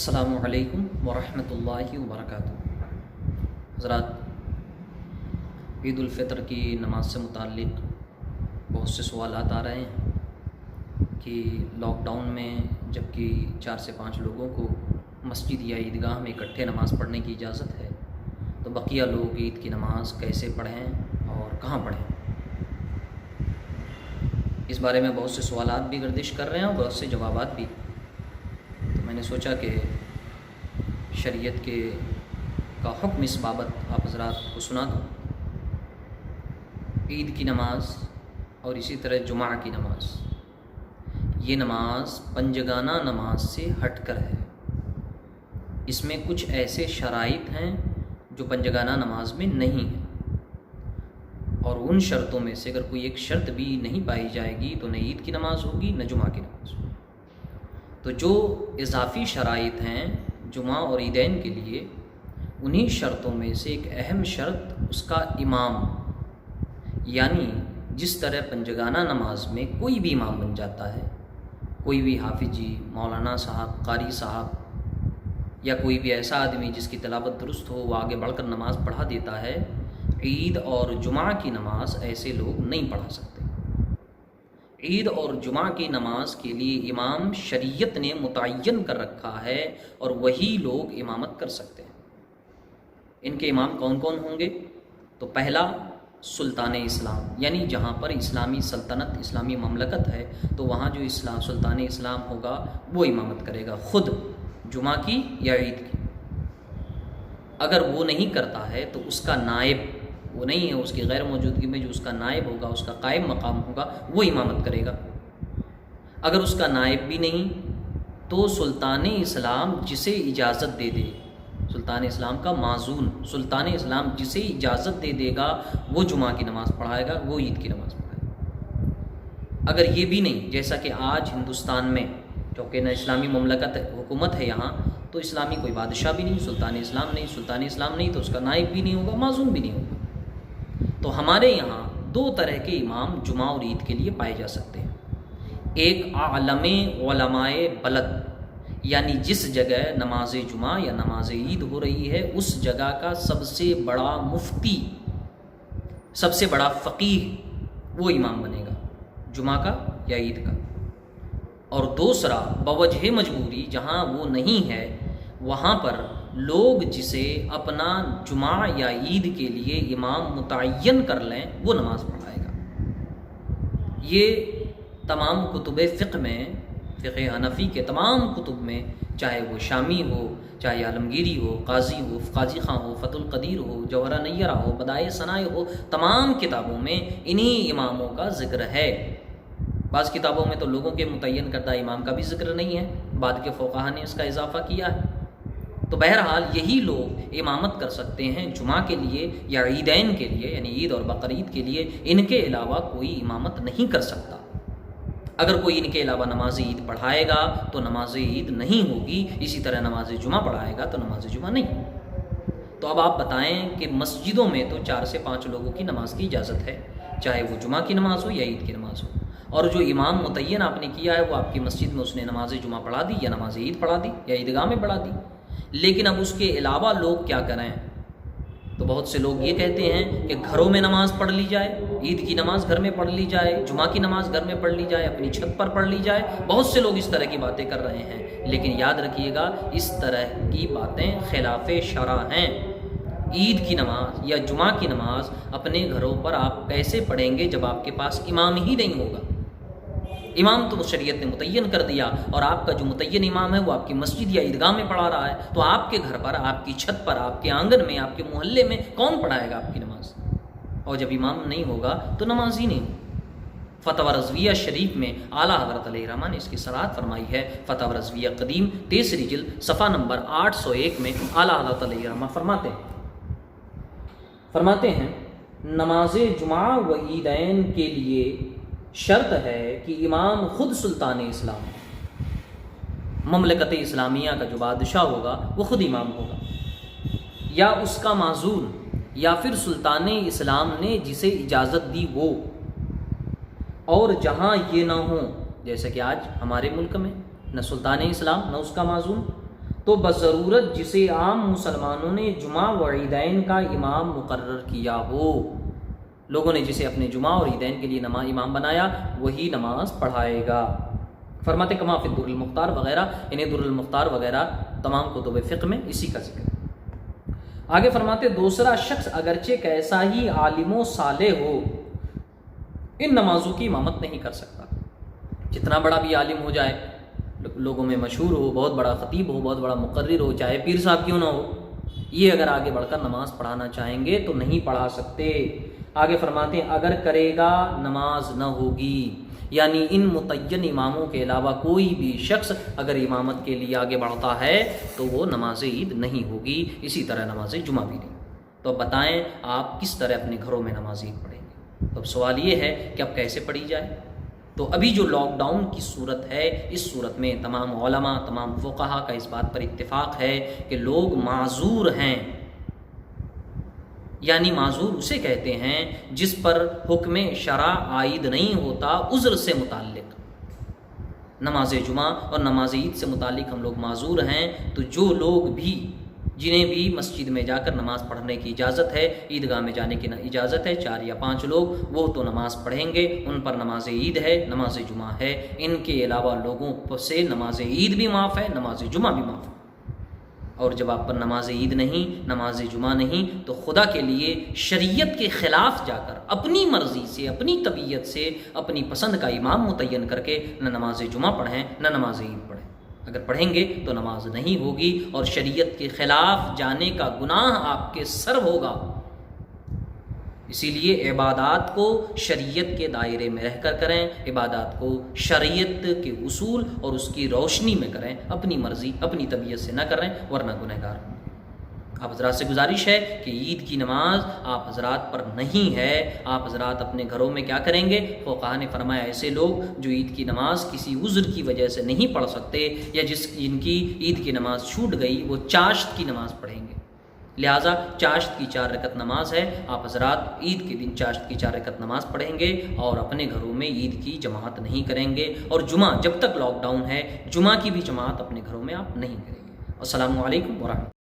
السلام علیکم ورحمۃ اللہ وبرکاتہ۔ حضرات، عید الفطر کی نماز سے متعلق بہت سے سوالات آ رہے ہیں کہ لاک ڈاؤن میں جب کہ 4 سے 5 لوگوں کو مسجد یا عیدگاہ میں اکٹھے نماز پڑھنے کی اجازت ہے تو بقیہ لوگ عید کی نماز کیسے پڑھیں اور کہاں پڑھیں؟ اس بارے میں بہت سے سوالات بھی گردش کر رہے ہیں اور بہت سے جوابات بھی۔ تو میں نے سوچا کہ شریعت کا حکم اس بابت آپ حضرات کو سنا دوں۔ عید کی نماز اور اسی طرح جمعہ کی نماز، یہ نماز پنجگانہ نماز سے ہٹ کر ہے۔ اس میں کچھ ایسے شرائط ہیں جو پنجگانہ نماز میں نہیں ہیں، اور ان شرطوں میں سے اگر کوئی ایک شرط بھی نہیں پائی جائے گی تو نہ عید کی نماز ہوگی نہ جمعہ کی نماز ہوگی۔ تو جو اضافی شرائط ہیں جمعہ اور عیدین کے لیے، انہی شرطوں میں سے ایک اہم شرط اس کا امام، یعنی جس طرح پنجگانہ نماز میں کوئی بھی امام بن جاتا ہے، کوئی بھی حافظ جی، مولانا صاحب، قاری صاحب یا کوئی بھی ایسا آدمی جس کی تلاوت درست ہو وہ آگے بڑھ کر نماز پڑھا دیتا ہے، عید اور جمعہ کی نماز ایسے لوگ نہیں پڑھا سکتے۔ عید اور جمعہ کی نماز کے لیے امام شریعت نے متعین کر رکھا ہے اور وہی لوگ امامت کر سکتے ہیں۔ ان کے امام کون کون ہوں گے؟ تو پہلا سلطان اسلام، یعنی جہاں پر اسلامی سلطنت، اسلامی مملکت ہے تو وہاں جو سلطان اسلام ہوگا وہ امامت کرے گا، خود جمعہ کی یا عید کی۔ اگر وہ نہیں کرتا ہے تو اس کا نائب، وہ نہیں ہے، اس کی غیر موجودگی میں جو اس کا نائب ہوگا، اس کا قائم مقام ہوگا، وہ امامت کرے گا۔ اگر اس کا نائب بھی نہیں تو سلطان اسلام جسے اجازت دے دے، سلطان اسلام کا معزول، سلطان اسلام جسے اجازت دے دے گا وہ جمعہ کی نماز پڑھائے گا، وہ عید کی نماز پڑھائے گا۔ اگر یہ بھی نہیں، جیسا کہ آج ہندوستان میں چونکہ نہ اسلامی مملکت حکومت ہے یہاں، تو اسلامی کوئی بادشاہ بھی نہیں، سلطان اسلام نہیں تو اس کا نائب بھی نہیں ہوگا، معزول بھی نہیں ہوگا۔ تو ہمارے یہاں 2 طرح کے امام جمعہ اور عید کے لیے پائے جا سکتے ہیں۔ ایک عالم علماء بلد، یعنی جس جگہ نماز جمعہ یا نماز عید ہو رہی ہے اس جگہ کا سب سے بڑا مفتی، سب سے بڑا فقیہ وہ امام بنے گا، جمعہ کا یا عید کا۔ اور دوسرا بوجہ مجبوری، جہاں وہ نہیں ہے وہاں پر لوگ جسے اپنا جمعہ یا عید کے لیے امام متعین کر لیں وہ نماز پڑھائے گا۔ یہ تمام کتب فقہ میں، فقہ حنفی کے تمام کتب میں، چاہے وہ شامی ہو، چاہے عالمگیری ہو، قاضی خاں ہو، فتح القدیر ہو، جوہرہ نیرہ ہو، بدائع ثنائے ہو، تمام کتابوں میں انہی اماموں کا ذکر ہے۔ بعض کتابوں میں تو لوگوں کے متعین کردہ امام کا بھی ذکر نہیں ہے، بعد کے فقہا نے اس کا اضافہ کیا ہے۔ تو بہرحال یہی لوگ امامت کر سکتے ہیں جمعہ کے لیے یا عیدین کے لیے، یعنی عید اور بقرعید کے لیے۔ ان کے علاوہ کوئی امامت نہیں کر سکتا۔ اگر کوئی ان کے علاوہ نماز عید پڑھائے گا تو نماز عید نہیں ہوگی، اسی طرح نماز جمعہ پڑھائے گا تو نماز جمعہ نہیں۔ تو اب آپ بتائیں کہ مسجدوں میں تو 4 سے 5 لوگوں کی نماز کی اجازت ہے، چاہے وہ جمعہ کی نماز ہو یا عید کی نماز ہو، اور جو امام متعین آپ نے کیا ہے وہ آپ کی مسجد میں اس نے نماز جمعہ پڑھا دی یا نماز عید پڑھا دی یا عیدگاہ میں پڑھا دی۔ لیکن اب اس کے علاوہ لوگ کیا کریں؟ تو بہت سے لوگ یہ کہتے ہیں کہ گھروں میں نماز پڑھ لی جائے، عید کی نماز گھر میں پڑھ لی جائے، جمعہ کی نماز گھر میں پڑھ لی جائے، اپنی چھت پر پڑھ لی جائے۔ بہت سے لوگ اس طرح کی باتیں کر رہے ہیں، لیکن یاد رکھیے گا اس طرح کی باتیں خلاف شرع ہیں۔ عید کی نماز یا جمعہ کی نماز اپنے گھروں پر آپ کیسے پڑھیں گے جب آپ کے پاس امام ہی نہیں ہوگا؟ امام تو شریعت نے متعین کر دیا، اور آپ کا جو متعین امام ہے وہ آپ کی مسجد یا عیدگاہ میں پڑھا رہا ہے، تو آپ کے گھر پر، آپ کی چھت پر، آپ کے آنگن میں، آپ کے محلے میں کون پڑھائے گا آپ کی نماز؟ اور جب امام نہیں ہوگا تو نماز ہی نہیں۔ فتح رضویہ شریف میں اعلیٰ حضرت علیہ الرحمٰ نے اس کی صراحت فرمائی ہے۔ فتح رضویہ قدیم 3 جلد صفحہ نمبر 801 میں اعلیٰ حضرت علیہ الرحمٰ فرماتے ہیں نماز جمعہ و عیدین کے لیے شرط ہے کہ امام خود سلطان اسلام، مملکت اسلامیہ کا جو بادشاہ ہوگا وہ خود امام ہوگا، یا اس کا معزول، یا پھر سلطان اسلام نے جسے اجازت دی وہ۔ اور جہاں یہ نہ ہو، جیسے کہ آج ہمارے ملک میں نہ سلطان اسلام نہ اس کا معزول، تو بضرورت جسے عام مسلمانوں نے جمعہ و عیدین کا امام مقرر کیا ہو، لوگوں نے جسے اپنے جمعہ اور عیدین کے لیے نماز امام بنایا وہی نماز پڑھائے گا۔ فرماتے کما فی در المختار وغیرہ، انہیں در المختار وغیرہ تمام کتب فقہ میں اسی کا ذکر ہے۔ آگے فرماتے دوسرا شخص اگرچہ کیسا ہی عالم و صالح ہو ان نمازوں کی امامت نہیں کر سکتا، جتنا بڑا بھی عالم ہو جائے، لوگوں میں مشہور ہو، بہت بڑا خطیب ہو، بہت بڑا مقرر ہو، چاہے پیر صاحب کیوں نہ ہو، یہ اگر آگے بڑھ کر نماز پڑھانا چاہیں گے تو نہیں پڑھا سکتے۔ آگے فرماتے ہیں اگر کرے گا نماز نہ ہوگی، یعنی ان متعین اماموں کے علاوہ کوئی بھی شخص اگر امامت کے لیے آگے بڑھتا ہے تو وہ نماز عید نہیں ہوگی، اسی طرح نماز جمعہ بھی نہیں۔ تو اب بتائیں آپ کس طرح اپنے گھروں میں نماز عید پڑھیں گے؟ تو اب سوال یہ ہے کہ اب کیسے پڑھی جائے؟ تو ابھی جو لاک ڈاؤن کی صورت ہے، اس صورت میں تمام علماء، تمام فقہا کا اس بات پر اتفاق ہے کہ لوگ معذور ہیں، یعنی معذور اسے کہتے ہیں جس پر حکم شرع عائد نہیں ہوتا عذر سے متعلق۔ نماز جمعہ اور نماز عید سے متعلق ہم لوگ معذور ہیں، تو جو لوگ بھی جنہیں بھی مسجد میں جا کر نماز پڑھنے کی اجازت ہے، عیدگاہ میں جانے کی اجازت ہے، 4 یا 5 لوگ، وہ تو نماز پڑھیں گے، ان پر نماز عید ہے، نماز جمعہ ہے۔ ان کے علاوہ لوگوں سے نماز عید بھی معاف ہے، نماز جمعہ بھی معاف ہے۔ اور جب آپ پر نماز عید نہیں، نماز جمعہ نہیں، تو خدا کے لیے شریعت کے خلاف جا کر اپنی مرضی سے، اپنی طبیعت سے، اپنی پسند کا امام متعین کر کے نہ نماز جمعہ پڑھیں نہ نماز عید پڑھیں۔ اگر پڑھیں گے تو نماز نہیں ہوگی اور شریعت کے خلاف جانے کا گناہ آپ کے سر ہوگا۔ اسی لیے عبادات کو شریعت کے دائرے میں رہ کر کریں، عبادات کو شریعت کے اصول اور اس کی روشنی میں کریں، اپنی مرضی اپنی طبیعت سے نہ کریں ورنہ گنہگار ہوں۔ آپ حضرات سے گزارش ہے کہ عید کی نماز آپ حضرات پر نہیں ہے، آپ حضرات اپنے گھروں میں کیا کریں گے؟ فقہا نے فرمایا ایسے لوگ جو عید کی نماز کسی عذر کی وجہ سے نہیں پڑھ سکتے یا جن کی عید کی نماز چھوٹ گئی، وہ چاشت کی نماز پڑھیں گے۔ لہٰذا چاشت کی 4 رکعت نماز ہے، آپ حضرات عید کے دن چاشت کی 4 رکعت نماز پڑھیں گے اور اپنے گھروں میں عید کی جماعت نہیں کریں گے، اور جمعہ جب تک لاک ڈاؤن ہے جمعہ کی بھی جماعت اپنے گھروں میں آپ نہیں کریں گے۔ السلام علیکم ورحمۃ اللہ۔